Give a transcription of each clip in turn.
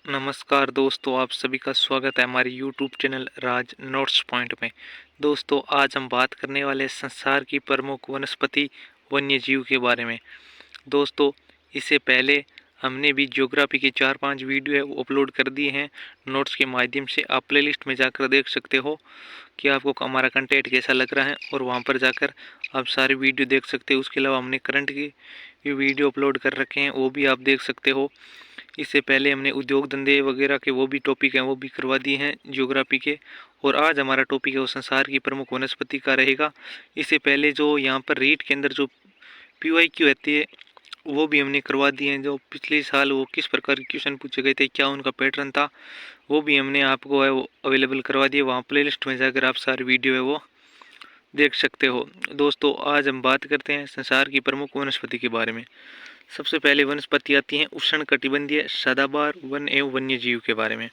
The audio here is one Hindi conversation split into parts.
नमस्कार दोस्तों, आप सभी का स्वागत है हमारे YouTube चैनल राज नोट्स पॉइंट में। दोस्तों, आज हम बात करने वाले हैं संसार की प्रमुख वनस्पति वन्य जीव के बारे में। दोस्तों, इससे पहले हमने भी ज्योग्राफी के 4-5 वीडियो है वो अपलोड कर दिए हैं नोट्स के माध्यम से। आप प्लेलिस्ट में जाकर देख सकते हो कि आपको हमारा कंटेंट कैसा लग रहा है और वहाँ पर जाकर आप सारे वीडियो देख सकते हो। उसके अलावा हमने करंट की भी वीडियो अपलोड कर रखे हैं, वो भी आप देख सकते हो। इससे पहले हमने उद्योग धंधे वगैरह के वो भी टॉपिक हैं वो भी करवा दिए हैं ज्योग्राफी के। और आज हमारा टॉपिक है वो संसार की प्रमुख वनस्पति का रहेगा। इससे पहले जो यहाँ पर रीट के अंदर जो PYQ रहती है वो भी हमने करवा दिए हैं। जो पिछले साल वो किस प्रकार के क्वेश्चन पूछे गए थे, क्या उनका पैटर्न था, वो भी हमने आपको है वो अवेलेबल करवा दिए। वहाँ प्लेलिस्ट में जाकर आप सारे वीडियो है वो देख सकते हो। दोस्तों, आज हम बात करते हैं संसार की प्रमुख वनस्पति के बारे में। सबसे पहले वनस्पति आती है उष्णकटिबंधीय सदाबहार वन एवं वन्य जीव के बारे में।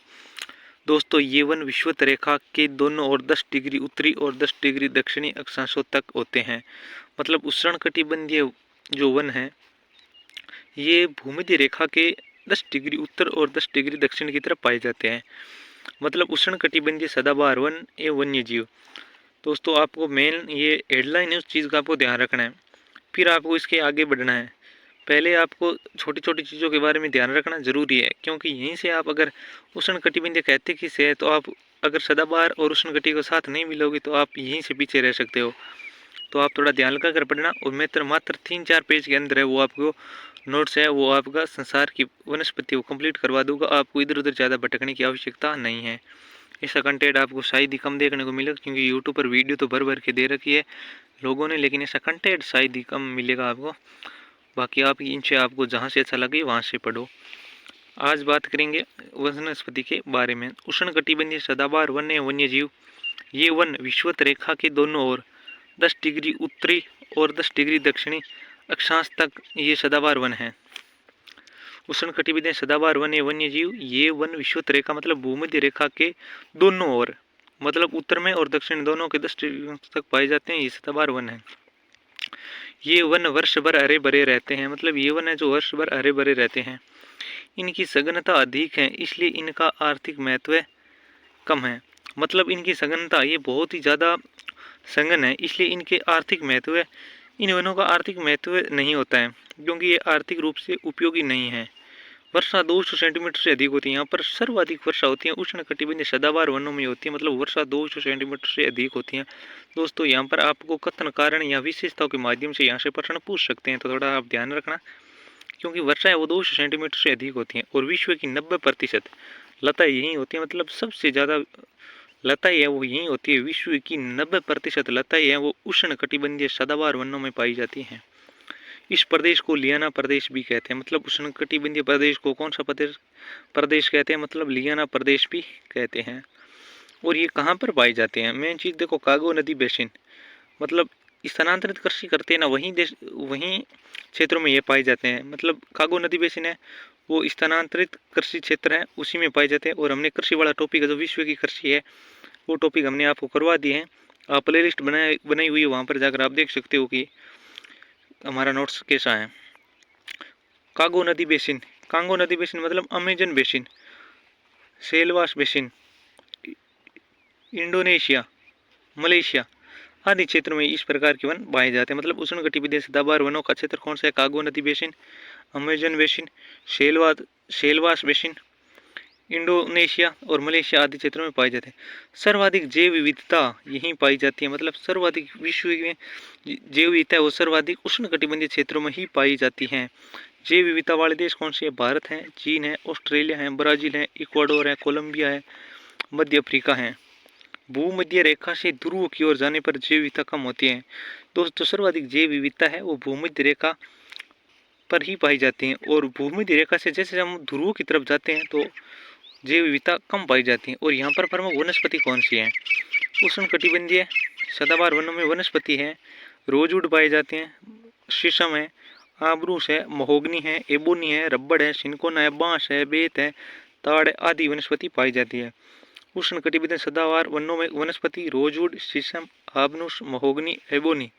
दोस्तों, ये वन विषुवत रेखा के दोनों ओर 10 डिग्री उत्तरी और 10 डिग्री दक्षिणी अक्षांशों तक होते हैं। मतलब उष्णकटिबंधीय जो वन है ये भूमध्य रेखा के 10 डिग्री उत्तर और 10 डिग्री दक्षिण की तरफ पाए जाते हैं। मतलब उष्णकटिबंधीय सदाबहार वन एवं वन्य जीव। दोस्तों, आपको मेन ये हेडलाइन है उस चीज़ का आपको ध्यान रखना है, फिर आपको इसके आगे बढ़ना है। पहले आपको छोटी छोटी चीज़ों के बारे में ध्यान रखना जरूरी है, क्योंकि यहीं से आप अगर उष्णकटिबंधीय कहते किसे है तो आप अगर सदाबहार और उष्णकटिबंधीय को साथ नहीं मिलोगे तो आप यहीं से पीछे रह सकते हो। तो आप थोड़ा ध्यान लगा कर पढ़ना। और मैं तो मात्र 3-4 पेज के अंदर है वो आपको नोट्स है वो आपका संसार की वनस्पति को कंप्लीट करवा दूंगा। आपको इधर उधर ज़्यादा भटकने की आवश्यकता नहीं है। ऐसा कंटेंट आपको शायद ही कम देखने को मिलेगा, क्योंकि यूट्यूब पर वीडियो तो भर भर के दे रखी है लोगों ने, लेकिन ऐसा कंटेंट शायद ही कम मिलेगा आपको। बाकी आप इनसे आपको जहाँ से अच्छा लगे वहाँ से पढ़ो। आज बात करेंगे वनस्पति के बारे में। उष्णकटिबंधीय सदाबहार वन एवं वन्य जीव। ये वन विषुवत रेखा के दोनों ओर 10 डिग्री उत्तरी और 10 डिग्री दक्षिणी अक्षांश तक ये सदाबहार वन है। उष्णकटिबंधीय सदाबहार वन एवं वन्य जीव। ये वन विषुवत रेखा मतलब भूमध्य रेखा के दोनों ओर, मतलब उत्तर में और दक्षिण दोनों के 10 डिग्री तक पाए जाते हैं। ये सदाबहार वन है। ये वन वर्ष भर हरे भरे रहते हैं। मतलब ये वन है जो वर्ष भर हरे भरे रहते हैं। इनकी सघनता अधिक है, इसलिए इनका आर्थिक महत्व कम है। मतलब इनकी सघनता ये बहुत ही ज़्यादा सघन है, इसलिए इनके आर्थिक महत्व इन वनों का आर्थिक महत्व नहीं होता है, क्योंकि ये आर्थिक रूप से उपयोगी नहीं है। वर्षा 200 सेंटीमीटर से अधिक होती है। यहाँ पर सर्वाधिक वर्षा होती है उष्णकटिबंधीय सदाबहार वनों में होती है। मतलब वर्षा 200 सेंटीमीटर से अधिक होती है। दोस्तों, यहाँ पर आपको कथन कारण या विशेषताओं के माध्यम से यहाँ से प्रश्न पूछ सकते हैं, तो थोड़ा आप ध्यान रखना, क्योंकि वर्षा है वो 200 सेंटीमीटर से अधिक होती है। और विश्व की 90% लता यहीं होती है। मतलब सबसे ज़्यादा लताएं है वो यहीं होती है। विश्व की 90% लताएं हैं वो उष्णकटिबंधीय सदाबहार वनों में पाई जाती हैं। इस प्रदेश को लियाना प्रदेश भी कहते हैं। मतलब उष्णकटिबंधीय प्रदेश को कौन सा प्रदेश कहते हैं? मतलब लियाना प्रदेश भी कहते हैं। और ये कहाँ पर पाए जाते हैं? मेन चीज़ देखो, कागो नदी बेसिन। मतलब स्थानांतरित कृषि करते हैं ना, वहीं क्षेत्रों में ये पाए जाते हैं। मतलब कागो नदी बेसिन है वो स्थानांतरित कृषि क्षेत्र है, उसी में पाए जाते हैं। और हमने कृषि वाला टॉपिक जो विश्व की कृषि है वो टॉपिक हमने आपको करवा दिए हैं। आप प्ले लिस्ट बनाई हुई है, वहाँ पर जाकर आप देख सकते हो कि हमारा नोट्स कैसा है। कागो नदी बेसिन। कांगो नदी बेसिन मतलब Amazon basin, selvas basin, Indonesia, Malaysia आदि क्षेत्रों में इस प्रकार के वन पाए जाते हैं। मतलब उष्णकटिबंधीय सदाबहार वनों का क्षेत्र कौन सा है? कागो नदी basin, Amazon basin, selvas basin, Indonesia और मलेशिया आदि क्षेत्रों में पाए जाते हैं। सर्वाधिक जैव विविधता यहीं पाई जाती है। मतलब सर्वाधिक विश्व में जैव विविधता वो सर्वाधिक उष्णकटिबंधीय क्षेत्रों में ही पाई जाती हैं। जैव विविधता वाले देश कौन से है? भारत है, चीन है, ऑस्ट्रेलिया है, ब्राजील है, इक्वाडोर है, कोलंबिया है, मध्य अफ्रीका है। भूमध्य रेखा से ध्रुव की ओर जाने पर जैव विविधता कम होती है। दोस्तों, सर्वाधिक जैव विविधता है वो भूमध्य रेखा पर ही पाई जाती है। और भूमध्य रेखा से जैसे हम ध्रुव की तरफ जाते हैं तो जैव विविधता कम पाई जाती है। और यहाँ पर प्रमुख वनस्पति कौन सी है? उष्णकटिबंधीय सदाबहार वनों में वनस्पति है रोजवुड पाए जाते हैं, शीशम है, आबरूस है, महोगनी है, एबोनी है, रबड़ है, सिनकोना है, बांस है, बेत है, ताड़ आदि वनस्पति पाई जाती है। उष्णकटिबंधीय सदाबहार वनों में वनस्पति रोजवुड, शीशम, आबनूस, महोगनी, एबोनी,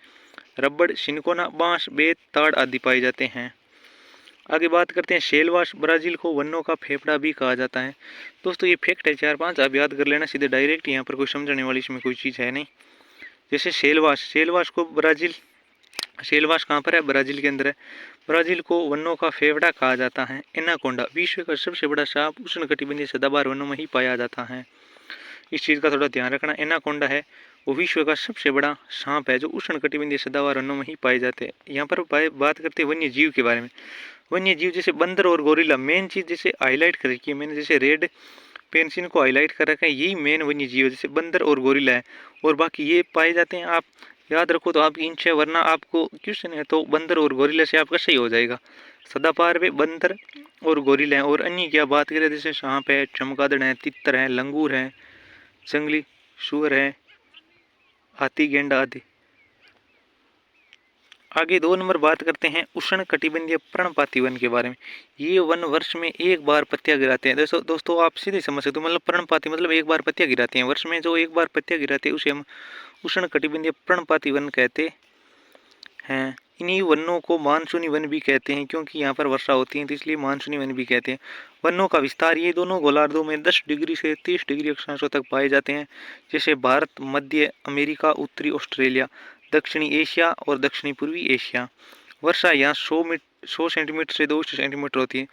रबड़, सिनकोना, बांस, बेत, ताड़ आदि पाए जाते हैं। आगे बात करते हैं शेलवाश। ब्राज़ील को वनों का फेफड़ा भी कहा जाता है। दोस्तों ये फैक्ट है 4-5, आप याद कर लेना सीधे डायरेक्ट, यहाँ पर कोई समझने वाली इसमें कोई चीज़ है नहीं। जैसे शेलवाश, शेलवाश को ब्राज़ील, शेलवाश कहाँ पर है? ब्राज़ील के अंदर है। ब्राज़ील को वनों का फेफड़ा कहा जाता है। एनाकोंडा, विश्व का सबसे बड़ा सांप उष्णकटिबंधीय सदाबहार वनों में ही पाया जाता है। इस चीज़ का थोड़ा ध्यान रखना। एनाकोंडा है वो विश्व का सबसे बड़ा सांप है जो उष्णकटिबंधीय सदाबहार वनों में ही पाए जाते हैं। यहाँ पर बात करते हैं वन्य जीव के बारे में। वन्य जीव जैसे बंदर और गोरिल्ला, मेन चीज़ जैसे हाईलाइट कर रखी है मैंने, जैसे रेड पेंसिल को हाईलाइट कर रखा है, यही मेन वन्य जीव है, जैसे बंदर और गोरिल्ला है। और बाकी ये पाए जाते हैं। आप याद रखो तो आपकी इंच है, वरना आपको क्वेश्चन है तो बंदर और गोरिल्ला से आपका सही हो जाएगा। सदाबहार में बंदर और गोरिल्ला है। और अन्य क्या बात करें, जैसे सांप है, चमगादड़ है, तितर है, लंगूर है, जंगली सुअर है, हाथी, गेंडा आदि। आगे 2 नंबर बात करते हैं उष्णकटिबंधीय पर्णपाती वन के बारे में। ये वन वर्ष में एक बार पत्तियां गिराते हैं। दोस्तों आप सीधे समझ सकते हो, मतलब पर्णपाती मतलब एक बार पत्तियां गिराते हैं। वर्ष में जो एक बार पत्तियां गिराते हैं उसे हम उष्णकटिबंधीय पर्णपाती वन कहते हैं। इन्हीं वनों को मानसूनी वन भी कहते हैं, क्योंकि यहाँ पर वर्षा होती है तो इसलिए मानसूनी वन भी कहते हैं। वनों का विस्तार ये दोनों गोलार्धों में 10 डिग्री से 30 डिग्री अक्षांशों तक पाए जाते हैं, जैसे भारत, मध्य अमेरिका, उत्तरी ऑस्ट्रेलिया, दक्षिणी एशिया और दक्षिणी पूर्वी एशिया। वर्षा यहाँ 100 सेंटीमीटर से 200 सेंटीमीटर होती है।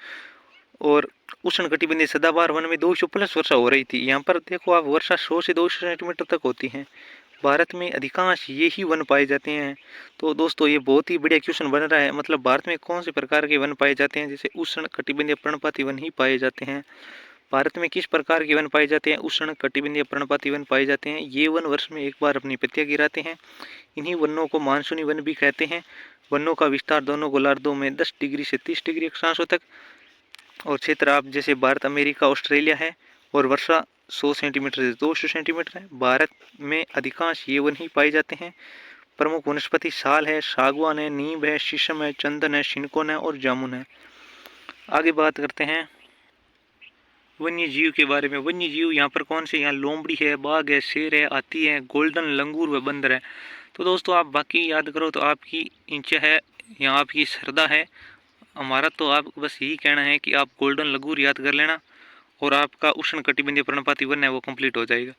और उष्णकटिबंधीय सदाबहार वन में 200 प्लस वर्षा हो रही थी। यहाँ पर देखो आप, वर्षा 100 से 200 सेंटीमीटर तक होती है। भारत में अधिकांश ये ही वन पाए जाते हैं। तो दोस्तों ये बहुत ही बढ़िया क्वेश्चन बन रहा है, मतलब भारत में कौन से प्रकार के वन पाए जाते हैं? जैसे उष्णकटिबंधीय पर्णपाती वन ही पाए जाते हैं। भारत में किस प्रकार के वन पाए जाते हैं? उष्णकटिबंधीय पर्णपाती वन पाए जाते हैं। ये वन वर्ष में एक बार अपनी पत्तियां गिराते हैं। इन्हीं वनों को मानसूनी वन भी कहते हैं। वनों का विस्तार दोनों गोलार्धों में 10 डिग्री से 30 डिग्री अक्षांशों तक, और क्षेत्र आप जैसे भारत, अमेरिका, ऑस्ट्रेलिया है। और वर्षा 100 सेंटीमीटर से 200 सेंटीमीटर है। भारत में अधिकांश ये वन ही पाए जाते हैं। प्रमुख वनस्पति साल है, सागवान है, नीम है, शीशम है, चंदन है, शिनकोन है और जामुन है। आगे बात करते हैं वन्य जीव के बारे में। वन्य जीव यहाँ पर कौन से? यहाँ लोमड़ी है, बाघ है, शेर है, हाथी है, गोल्डन लंगूर व बंदर है। तो दोस्तों आप बाकी याद करो तो आपकी इंच है, यहाँ आपकी श्रद्धा है। हमारा तो आपको बस यही कहना है कि आप गोल्डन लंगूर याद कर लेना और आपका उष्णकटिबंधीय पर्णपाती वन है वो कंप्लीट हो जाएगा।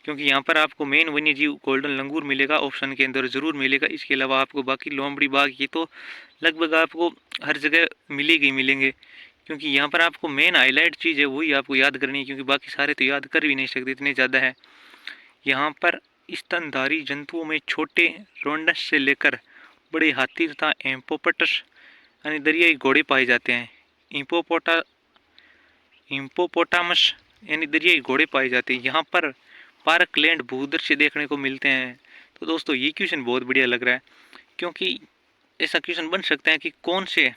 क्योंकि यहाँ पर आपको मेन वन्य जीव गोल्डन लंगूर मिलेगा, ऑप्शन के अंदर जरूर मिलेगा। इसके अलावा आपको बाकी लोमड़ी, बाघ ये तो लगभग आपको हर जगह मिलेंगे ही मिलेंगे। क्योंकि यहाँ पर आपको मेन हाईलाइट चीज़ है वही आपको याद करनी है, क्योंकि बाकी सारे तो याद कर भी नहीं सकते, इतने ज़्यादा है। यहाँ पर स्तनधारी जंतुओं में छोटे रोंडस से लेकर बड़े हाथी तथा एम्पोपटस यानी दरियाई घोड़े पाए जाते हैं। हिप्पोपोटामस यानी दरियाई घोड़े पाए जाते हैं। यहाँ पर पार्कलैंड भूदृश्य देखने को मिलते हैं। तो दोस्तों ये क्वेश्चन बहुत बढ़िया लग रहा है, क्योंकि ऐसा क्वेश्चन बन सकता है कि कौन से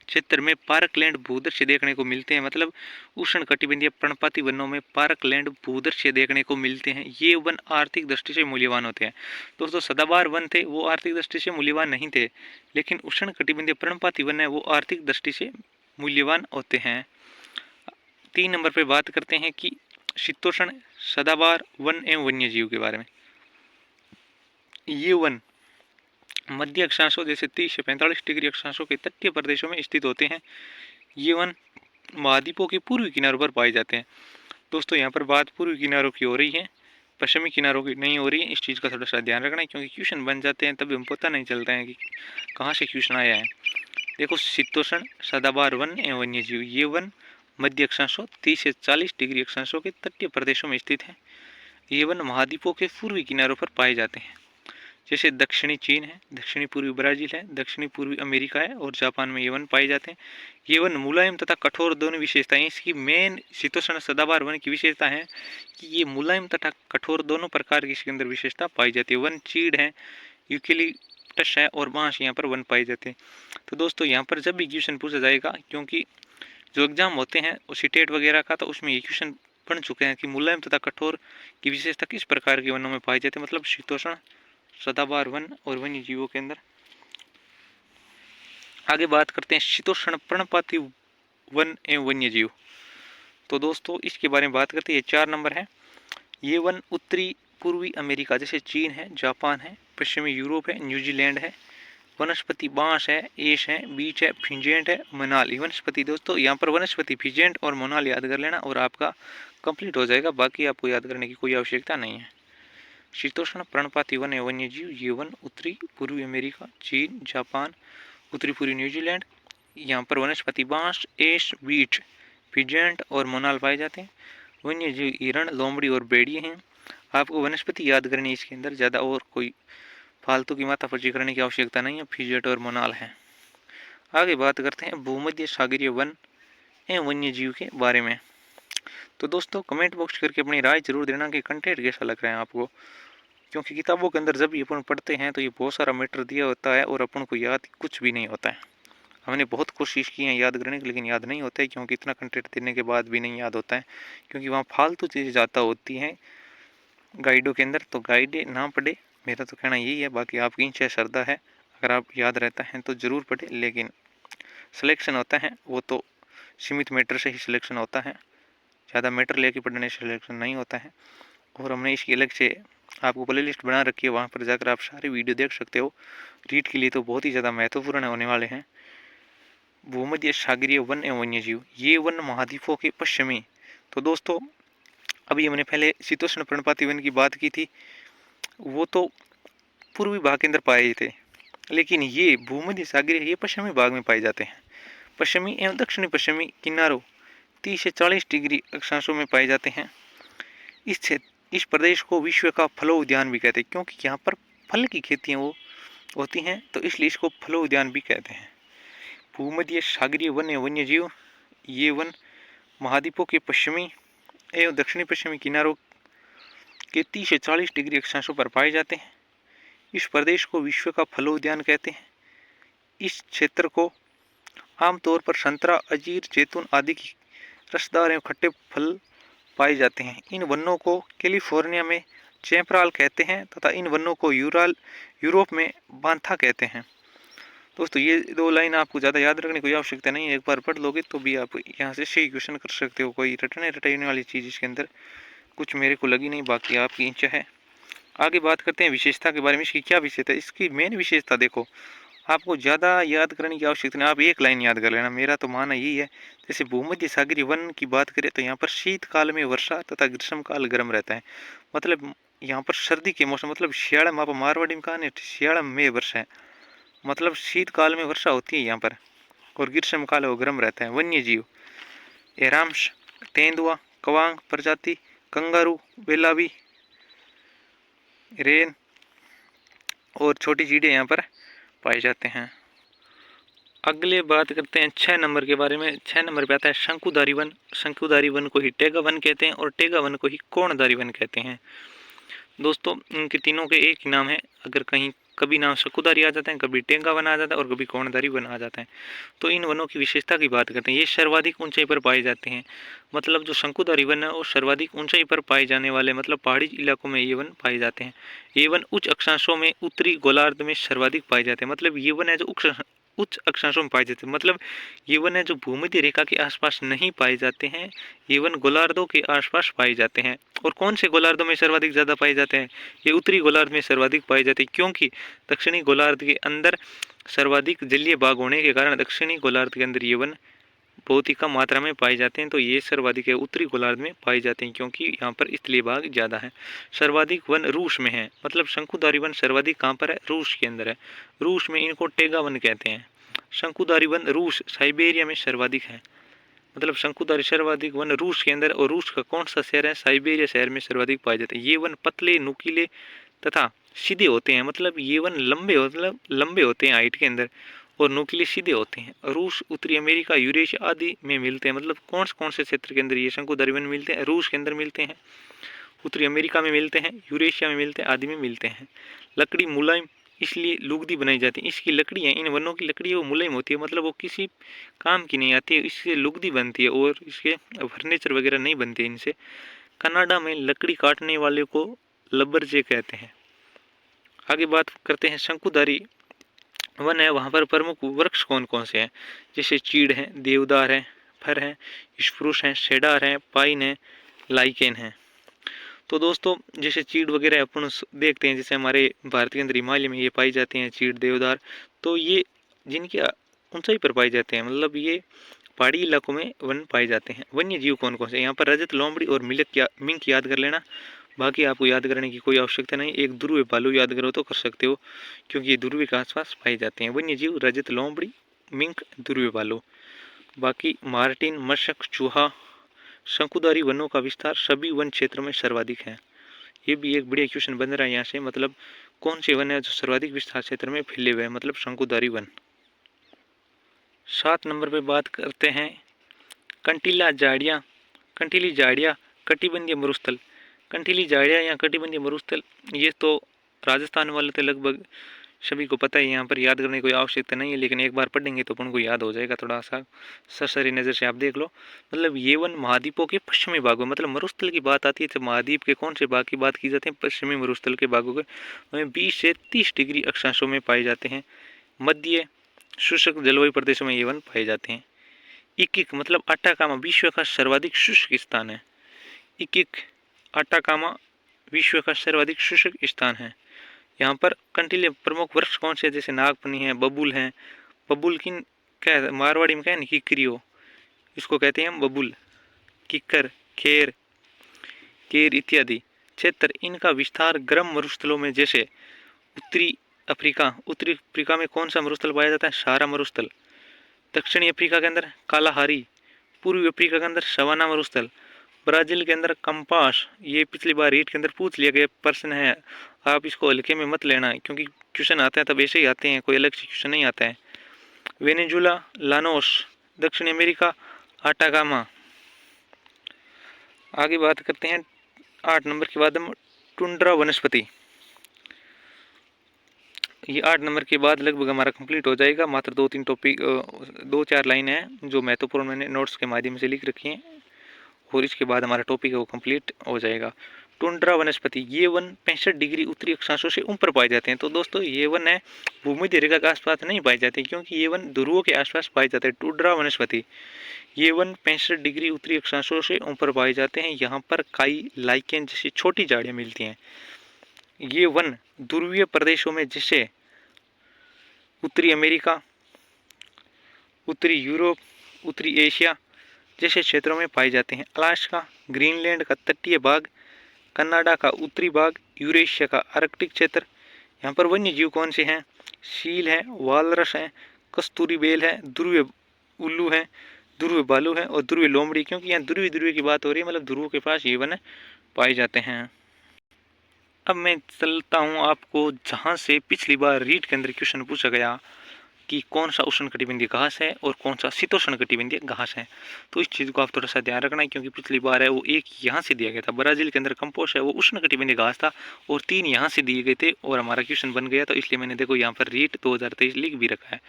क्षेत्र में पार्कलैंड भूदृश्य देखने को मिलते हैं, मतलब उष्णकटिबंधीय पर्णपाती वनों में पार्कलैंड भूदृश्य देखने को मिलते हैं। ये वन आर्थिक दृष्टि से मूल्यवान होते हैं। दोस्तों सदाबहार वन थे वो आर्थिक दृष्टि से मूल्यवान नहीं थे, लेकिन उष्णकटिबंधीय पर्णपाती वन है वो आर्थिक दृष्टि से मूल्यवान होते हैं। 3 नंबर पर बात करते हैं कि शीतोष्ण सदाबहार वन एवं वन्य जीव के बारे में। ये वन मध्य अक्षांशों जैसे 30 से 45 डिग्री अक्षांशों के तटीय प्रदेशों में स्थित होते हैं। ये वन महाद्वीपों के पूर्वी किनारों पर पाए जाते हैं। दोस्तों यहाँ पर बात पूर्वी किनारों की हो रही है, पश्चिमी किनारों की नहीं हो रही है। इस चीज़ का थोड़ा सा ध्यान रखना है, क्योंकि क्वेश्चन बन जाते हैं तभी हम पता नहीं चलता है कि कहाँ से क्वेश्चन आया है। देखो शीतोष्ण सदाबहार वन एवं वन्य जीव, ये वन मध्य अक्षांशों 30 से 40 डिग्री अक्षांशों के तटीय प्रदेशों में स्थित है। ये वन महाद्वीपों के पूर्वी किनारों पर पाए जाते हैं, जैसे दक्षिणी चीन है, दक्षिणी पूर्वी ब्राजील है, दक्षिणी पूर्वी अमेरिका है और जापान में ये वन पाए जाते हैं। ये वन मुलायम तथा कठोर दोनों विशेषताएं, इसकी मेन शीतोष्ण सदाबहार वन की विशेषता है कि ये मुलायम तथा कठोर दोनों प्रकार की इसके अंदर विशेषता पाई जाती है। वन चीड़ है, यूकेलिप्टस है और बांस यहाँ पर वन पाए जाते हैं। तो दोस्तों यहाँ पर जब भी क्वेश्चन पूछा जाएगा, क्योंकि जो एग्जाम होते हैं सीटेट वगैरह का, तो उसमें ये क्वेश्चन बन चुके हैं कि मुलायम तथा कठोर की विशेषता किस प्रकार के वनों में पाई जाती है, मतलब शीतोष्ण सदाबहार वन और वन्य जीवों के अंदर। आगे बात करते हैं शीतोष्ण पर्णपाती वन एवं वन्य जीव। तो दोस्तों इसके बारे में बात करते हैं, ये 4 नंबर है। ये वन उत्तरी पूर्वी अमेरिका जैसे चीन है, जापान है, पश्चिमी यूरोप है, न्यूजीलैंड है, वनस्पति बांस है, एश है, बीच है, फिजेंट है, मोनाल। वनस्पति दोस्तों यहाँ पर वनस्पति, फिजेंट और मोनाल याद कर लेना और आपका कंप्लीट हो जाएगा, बाकी आपको याद करने की कोई आवश्यकता नहीं है। शीतोष्ण पर्णपाती वन है वन्य जीव। ये वन उत्तरी पूर्वी अमेरिका, चीन, जापान, उत्तरी पूर्वी न्यूजीलैंड। यहाँ पर वनस्पति बांस, एश, बीच, फिजेंट और मोनाल पाए जाते हैं। वन्य जीव हिरण, लोमड़ी और भेड़िए हैं। आपको वनस्पति याद करनी है, इसके अंदर ज़्यादा और कोई फालतू की माथापच्ची करने की आवश्यकता नहीं है, फिजेंट और मोनाल है। आगे बात करते हैं भूमध्य सागरीय वन एवं वन्य जीव के बारे में। तो दोस्तों कमेंट बॉक्स करके अपनी राय जरूर देना कि कंटेंट कैसा लग रहा है आपको, क्योंकि किताबों के अंदर जब ये अपन पढ़ते हैं तो ये बहुत सारा मैटर दिया होता है और अपन को याद कुछ भी नहीं होता है। हमने बहुत कोशिश की है याद करने की, लेकिन याद नहीं होता है, क्योंकि इतना कंटेंट देने के बाद भी नहीं याद होता है, क्योंकि वहाँ फालतू चीज़ें ज़्यादा होती हैं गाइडों के अंदर। तो गाइड ना पढ़े, मेरा तो कहना यही है। बाकी आपकी इच्छा श्रद्धा है, अगर आप याद रहता है तो ज़रूर पढ़े, लेकिन सिलेक्शन होता है वो तो सीमित मैटर से ही सिलेक्शन होता है, ज़्यादा मैटर लेके पढ़ने से सिलेक्शन नहीं होता है। और हमने इसकी अलग से आपको प्ले लिस्ट बना रखी है, वहाँ पर जाकर आप सारी वीडियो देख सकते हो। रीड के लिए तो बहुत ही ज़्यादा महत्वपूर्ण होने वाले हैं। भूमध्य सागरीय वन एवं वन्य जीव, ये वन महाद्वीपों के पश्चिमी। तो दोस्तों अभी हमने पहले शीतोष्ण पर्णपाती वन की बात की थी, वो तो पूर्वी भाग के अंदर पाए थे, लेकिन ये भूमध्य सागरीय ये पश्चिमी भाग में पाए जाते हैं। पश्चिमी एवं दक्षिणी पश्चिमी किनारों 30 से 40 डिग्री अक्षांशों में पाए जाते हैं। इस प्रदेश को विश्व का फलो उद्यान भी कहते हैं, क्योंकि यहाँ पर फल की खेतियाँ वो होती हैं, तो इसलिए इसको फलो उद्यान भी कहते हैं। भूमध्य सागरीय वन एवं वन्य जीव, ये वन महाद्वीपों के पश्चिमी एवं दक्षिणी पश्चिमी किनारों के 30 से 40 डिग्री अक्षांशों पर पाए जाते हैं। इस प्रदेश को विश्व का फलो उद्यान कहते हैं। इस क्षेत्र को आमतौर पर संतरा, अंजीर, जैतून आदि की रसदार एवं खट्टे फल पाए जाते हैं। इन वनों को कैलिफोर्निया में चैपराल कहते हैं तथा इन वनों को यूरोप में बांथा कहते हैं। दोस्तों ये दो लाइन आपको ज़्यादा याद रखने की कोई आवश्यकता नहीं है, एक बार पढ़ लोगे तो भी आप यहाँ से सही क्वेश्चन कर सकते हो। कोई रटने वाली चीज़ इसके अंदर कुछ मेरे को लगी नहीं, बाकी आपकी इच्छा है। आगे बात करते हैं विशेषता के बारे में। इसकी क्या विशेषता है? इसकी मेन विशेषता देखो, आपको ज़्यादा याद करने की आवश्यकता नहीं, आप एक लाइन याद कर लेना, मेरा तो मानना यही है। जैसे भूमध्य सागरीय वन की बात करें तो यहाँ पर शीतकाल में वर्षा तथा ग्रीष्मकाल गर्म रहता है। मतलब यहाँ पर सर्दी के मौसम, मतलब शियाड़ा में, आप मारवाड़ी में कहा नहीं, शियाड़ा में वर्षा है, मतलब शीतकाल में वर्षा होती है यहाँ पर, और ग्रीष्मकाल वो गर्म रहता है। वन्य जीव एराम्स, तेंदुआ, कवांग प्रजाति, कंगारू, बेलावी, रेन और छोटी चीड़े यहाँ पर पाए जाते हैं। अगले बात करते हैं 6 नंबर के बारे में। 6 नंबर पे आता है शंकुधारी वन। शंकुधारी वन को ही टेगा वन कहते हैं और टेगा वन को ही कोणधारी वन कहते हैं। दोस्तों इनके तीनों के एक ही नाम है, अगर कहीं कभी नाम शंकुधारी आ जाता है, कभी टेगा वन आ जाता है और कभी कोणधारी वन आ जाता है। तो इन वनों की विशेषता की बात करते हैं। ये सर्वाधिक ऊंचाई पर पाए जाते हैं, मतलब जो शंकुधारी वन है वो सर्वाधिक ऊंचाई पर पाए जाने वाले, मतलब पहाड़ी इलाकों में ये वन पाए जाते हैं। ये वन उच्च अक्षांशों में उत्तरी गोलार्ध में सर्वाधिक पाए जाते हैं। मतलब ये वन है जो उच्च अक्षांशों में पाए जाते हैं, मतलब ये वन है जो भूमध्य रेखा के आसपास नहीं पाए जाते हैं, ये वन गोलार्धों के आसपास पाए जाते हैं। और कौन से गोलार्धों में सर्वाधिक ज़्यादा पाए जाते हैं? ये उत्तरी गोलार्ध में सर्वाधिक पाए जाते हैं, क्योंकि दक्षिणी गोलार्ध के अंदर सर्वाधिक जलीय भाग होने के कारण दक्षिणी गोलार्ध के अंदर ये वन बहुत ही कम मात्रा में पाए जाते हैं। तो ये सर्वाधिक है उत्तरी गोलार्ध में पाए जाते हैं, क्योंकि यहाँ पर स्थलीय भाग ज़्यादा है। सर्वाधिक वन रूस में है, मतलब शंकुधारी वन सर्वाधिक कहाँ पर है? रूस के अंदर है। रूस में इनको टेगा वन कहते हैं। शंकुधारी वन रूस साइबेरिया में सर्वाधिक है, मतलब शंकुधारी सर्वाधिक वन रूस के अंदर, और रूस का कौन सा शहर है? साइबेरिया शहर में सर्वाधिक पाए जाते हैं। ये वन पतले, नुकीले तथा सीधे होते हैं, मतलब ये वन लंबे होते हैं हाइट के अंदर, और नुकीले सीधे होते हैं। रूस, उत्तरी अमेरिका, यूरेशिया आदि में मिलते हैं। मतलब कौन से क्षेत्र के अंदर ये शंकुधारी वन मिलते हैं? रूस के अंदर मिलते हैं, उत्तरी अमेरिका में मिलते हैं, यूरेशिया में मिलते हैं, आदि में मिलते हैं। लकड़ी मुलायम इसलिए लुगदी बनाई जाती है। इसकी लकड़ी है, इन वनों की लकड़ी है वो मुलायम होती है, मतलब वो किसी काम की नहीं आती है, इससे लुगदी बनती है और इसके फर्नीचर वगैरह नहीं बनती है इनसे। कनाडा में लकड़ी काटने वाले को लबरजे कहते हैं। आगे बात करते हैं शंकुधारी वन है, वहाँ पर प्रमुख वृक्ष कौन कौन से हैं? जैसे चीड़ है, देवदार है, फर है, स्प्रूस है, सेडार है, पाइन है, लाइकेन है। तो दोस्तों जैसे चीड़ वगैरह अपन देखते हैं, जैसे हमारे भारत के अंदर हिमालय में ये पाई जाते हैं चीड़, देवदार, तो ये जिनकी ऊंचाई पर पाए जाते हैं, मतलब ये पहाड़ी इलाकों में वन पाए जाते हैं। वन्य जीव कौन कौन से, यहाँ पर रजत, लोमड़ी और मिंक याद कर लेना, बाकी आपको याद करने की कोई आवश्यकता नहीं। एक ध्रुव भालू याद करो तो कर सकते हो, क्योंकि ये ध्रुव के आसपास पाए जाते हैं। वन्य जीव रजत, लोमड़ी, मिंक, ध्रुव भालू। बाकी मार्टिन, मशक, चूहा, शंकुधारी वनों का विस्तार सभी वन क्षेत्र में सर्वाधिक है। ये भी एक बढ़िया क्वेश्चन बन रहा है यहाँ से, मतलब कौन से वन है जो सर्वाधिक विस्तार क्षेत्र में फैले हुए हैं, मतलब शंकुधारी वन। 7 नंबर पे बात करते हैं कंटीली झाड़ियाँ, कटिबंधीय मरुस्थल। कंटीली झाड़ियाँ या कटिबंधीय मरुस्थल, ये तो राजस्थान वाले तो लगभग सभी को पता है, यहाँ पर याद करने की कोई आवश्यकता नहीं है, लेकिन एक बार पढ़ेंगे तो अपन को याद हो जाएगा। थोड़ा सा सरसरी नज़र से आप देख लो। मतलब ये वन महाद्वीपों के पश्चिमी भागों, मतलब मरुस्थल की बात आती है तो महाद्वीप के कौन से भाग की बात की जाती है, पश्चिमी मरुस्थल के भागों के 20 से 30 डिग्री अक्षांशों में पाए जाते हैं। मध्य शुष्क जलवायु प्रदेशों में ये वन पाए जाते हैं। इकिक मतलब अटाकामा विश्व का सर्वाधिक शुष्क स्थान है। इकिक अटाकामा विश्व का सर्वाधिक शुष्क स्थान है। यहाँ पर कंटीले प्रमुख वृक्ष कौन से, जैसे नागफनी है, बबूल है। बबूल की क्या है, मारवाड़ी में क्या है, किकरियो, इसको कहते हैं हम बबूल, किक्कर, खेर, केर इत्यादि क्षेत्र। इनका विस्तार गर्म मरुस्थलों में, जैसे उत्तरी अफ्रीका में कौन सा मरुस्थल पाया जाता है, सारा मरुस्थल। दक्षिणी अफ्रीका के अंदर कालाहारी, पूर्वी अफ्रीका के अंदर सवाना मरुस्थल, ब्राजील के अंदर कंपास। ये पिछली बार रीट के अंदर पूछ लिया गया प्रश्न है, आप इसको हल्के में मत लेना, क्योंकि क्वेश्चन आते हैं तब ऐसे ही आते हैं, कोई अलग से क्वेश्चन नहीं आता है। वेनेजुला, लानोस, दक्षिण अमेरिका, आटाकामा। आगे बात करते हैं 8 नंबर के बाद हम टुंड्रा वनस्पति। ये 8 नंबर के बाद लगभग हमारा कंप्लीट हो जाएगा। मात्र 2-3 टॉपिक, 2-4 लाइन है जो महत्वपूर्ण मैंने नोट्स के माध्यम से लिख रखी हैं, और इसके बाद हमारा टॉपिक है वो कंप्लीट हो जाएगा। टुंड्रा वनस्पति, ये वन 65 डिग्री उत्तरी अक्षांशों से ऊपर पाए जाते हैं। तो दोस्तों ये वन है भूमध्य रेखा के आसपास नहीं पाए जाते, क्योंकि ये वन ध्रुवों के आसपास पाए जाते हैं। टुंड्रा वनस्पति ये वन 65 डिग्री उत्तरी अक्षांशों से ऊपर पाए जाते हैं। यहाँ पर काई, लाइकेन जैसी छोटी झाड़ियाँ मिलती हैं। ये वन ध्रुवीय प्रदेशों में, जैसे उत्तरी अमेरिका, उत्तरी यूरोप, उत्तरी एशिया जैसे क्षेत्रों में पाए जाते हैं। अलास्का, ग्रीनलैंड का तटीय भाग, कनाडा का उत्तरी भाग, यूरेशिया का आर्कटिक क्षेत्र। यहाँ पर वन्य जीव कौन से हैं, सील है, वालरस है, कस्तूरी बेल है, ध्रुव उल्लू है, ध्रुव भालू है और ध्रुव लोमड़ी। क्योंकि यहाँ ध्रुव की बात हो रही है, मतलब ध्रुव के पास ये वन पाए जाते हैं। अब मैं चलता हूँ आपको जहाँ से पिछली बार रीट के अंदर क्वेश्चन पूछा गया कि कौन सा उष्णकटिबंधीय घास है और कौन सा शीतोष्णकटिबंधीय घास है। तो इस चीज़ को आप थोड़ा सा ध्यान रखना है, क्योंकि पिछली बार है वो एक यहाँ से दिया गया था, ब्राजील के अंदर कंपोस्ट है वो उष्णकटिबंधीय घास था, और 3 यहाँ से दिए गए थे और हमारा क्वेश्चन बन गया। तो इसलिए मैंने देखो यहाँ पर रीट 2023 लिख भी रखा है,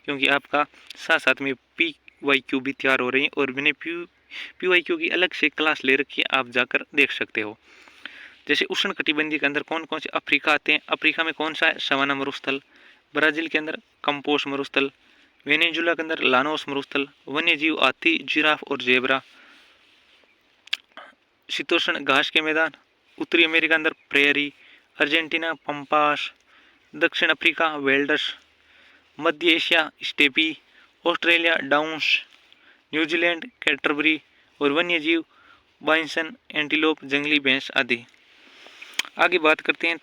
क्योंकि आपका साथ साथ में PYQ भी तैयार हो रही है, और मैंने PYQ की अलग से क्लास ले रखी है, आप जाकर देख सकते हो। जैसे उष्णकटिबंधीय के अंदर कौन कौन से अफ्रीका आते हैं, अफ्रीका में कौन सा है, सवाना मरुस्थल। ब्राजील के अंदर कंपोस्ट मरुस्थल। वेनेजुला के अंदर लानोस मरुस्थल। वन्य जीव हाथी, जिराफ और जेबरा। शीतोष्ण घास के मैदान, उत्तरी अमेरिका के अंदर प्रेयरी, अर्जेंटीना पंपास, दक्षिण अफ्रीका वेल्डस, मध्य Asia steppe, Australia downs, New Zealand Canterbury, और वन्य जीव बाइसन, एंटीलोप, जंगली भैंस आदि। आगे बात करते हैं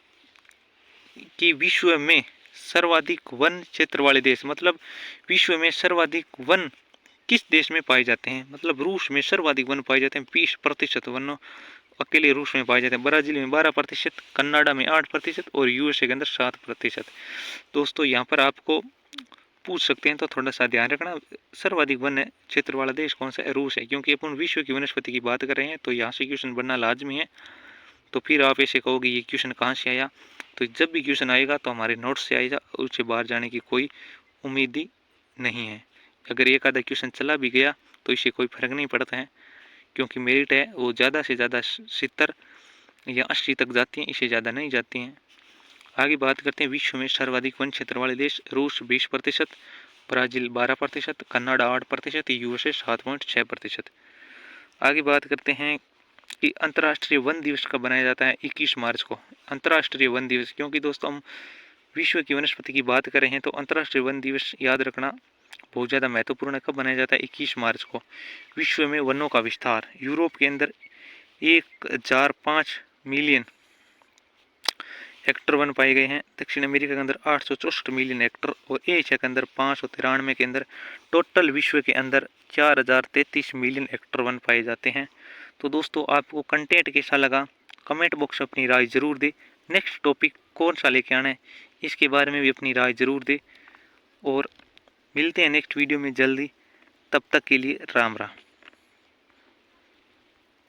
कि विश्व में सर्वाधिक वन क्षेत्र वाले देश, मतलब विश्व में सर्वाधिक वन किस देश में पाए जाते हैं, मतलब रूस में सर्वाधिक वन पाए जाते हैं। 20% वन अकेले रूस में पाए जाते हैं। ब्राजील में 12%, कनाडा में 8% और USA के अंदर 7%। दोस्तों यहाँ पर आपको पूछ सकते हैं, तो थोड़ा सा ध्यान रखना, सर्वाधिक वन क्षेत्र वाला देश कौन सा है, रूस है। क्योंकि अपन विश्व की वनस्पति की बात कर रहे हैं, तो यहाँ से क्वेश्चन बनना लाजमी है। तो फिर आप ऐसे कहोगे ये क्वेश्चन कहाँ से आया, तो जब भी क्वेश्चन आएगा तो हमारे नोट्स से आएगा, उससे बाहर जाने की कोई उम्मीद ही नहीं है। अगर एक आधा क्वेश्चन चला भी गया तो इससे कोई फर्क नहीं पड़ता है, क्योंकि मेरिट है वो ज़्यादा से ज़्यादा 70 या 80 तक जाती हैं, इससे ज़्यादा नहीं जाती हैं। आगे बात करते हैं विश्व में सर्वाधिक वन क्षेत्र वाले देश। रूस 20%, ब्राज़ील 12%, कनाडा 8%, USA 7.6%। आगे बात करते हैं कि अंतर्राष्ट्रीय वन दिवस कब बनाया जाता है? 21 मार्च को अंतर्राष्ट्रीय वन दिवस। क्योंकि दोस्तों हम विश्व की वनस्पति की बात कर रहे हैं तो अंतर्राष्ट्रीय वन दिवस याद रखना बहुत ज़्यादा महत्वपूर्ण है। कब बनाया जाता है? 21 मार्च को। विश्व में वनों का विस्तार, यूरोप के अंदर 1005 मिलियन हेक्टर वन पाए गए हैं। दक्षिण अमेरिका के अंदर 864 मिलियन हेक्टर और एशिया के अंदर 593 के अंदर टोटल विश्व के अंदर 4033 मिलियन हेक्टर वन पाए जाते हैं। तो दोस्तों आपको कंटेंट कैसा लगा कमेंट बॉक्स में अपनी राय जरूर दे। नेक्स्ट टॉपिक कौन सा लेके आना है इसके बारे में भी अपनी राय जरूर दे और मिलते हैं नेक्स्ट वीडियो में जल्दी। तब तक के लिए राम राम।